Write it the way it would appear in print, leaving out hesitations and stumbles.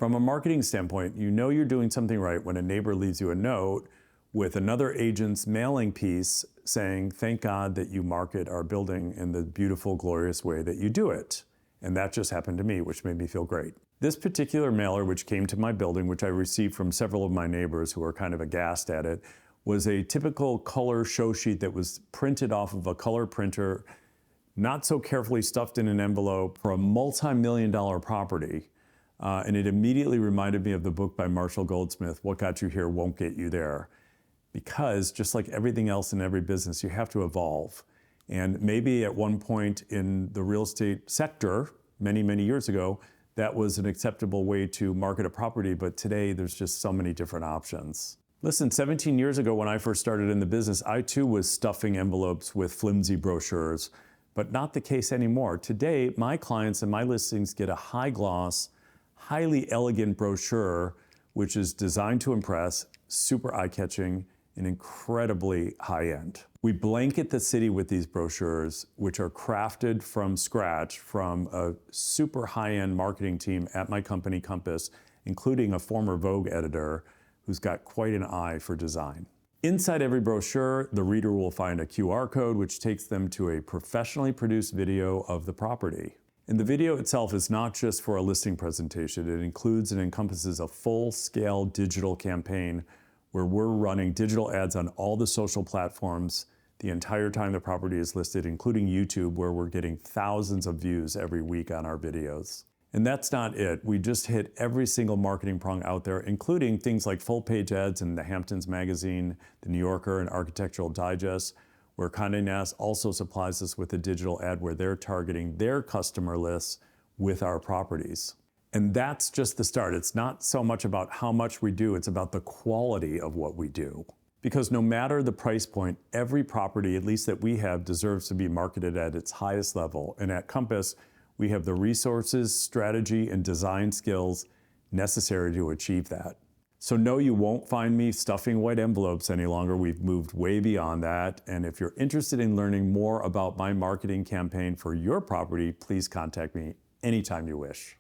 From a marketing standpoint, you know you're doing something right when a neighbor leaves you a note with another agent's mailing piece saying, "Thank God that you market our building in the beautiful, glorious way that you do it." And that just happened to me, which made me feel great. This particular mailer, which came to my building, which I received from several of my neighbors who were kind of aghast at it, was a typical color show sheet that was printed off of a color printer, not so carefully stuffed in an envelope, for a multi-million-dollar property. And it immediately reminded me of the book by Marshall Goldsmith, "What Got You Here Won't Get You There." Because just like everything else in every business, you have to evolve. And maybe at one point in the real estate sector, many, many years ago, that was an acceptable way to market a property, but today there's just so many different options. Listen, 17 years ago when I first started in the business, I too was stuffing envelopes with flimsy brochures, but not the case anymore. Today, my clients and my listings get a high gloss, highly elegant brochure, which is designed to impress, super eye-catching, and incredibly high-end. We blanket the city with these brochures, which are crafted from scratch from a super high-end marketing team at my company, Compass, including a former Vogue editor who's got quite an eye for design. Inside every brochure, the reader will find a QR code which takes them to a professionally produced video of the property. And the video itself is not just for a listing presentation. It includes and encompasses a full-scale digital campaign where we're running digital ads on all the social platforms the entire time the property is listed, including YouTube, where we're getting thousands of views every week on our videos. And that's not it. We just hit every single marketing prong out there, including things like full-page ads in the Hamptons Magazine, the New Yorker, and Architectural Digest, where Condé Nast also supplies us with a digital ad where they're targeting their customer lists with our properties. And that's just the start. It's not so much about how much we do, it's about the quality of what we do. Because no matter the price point, every property, at least that we have, deserves to be marketed at its highest level. And at Compass, we have the resources, strategy, and design skills necessary to achieve that. So no, you won't find me stuffing white envelopes any longer. We've moved way beyond that. And if you're interested in learning more about my marketing campaign for your property, please contact me anytime you wish.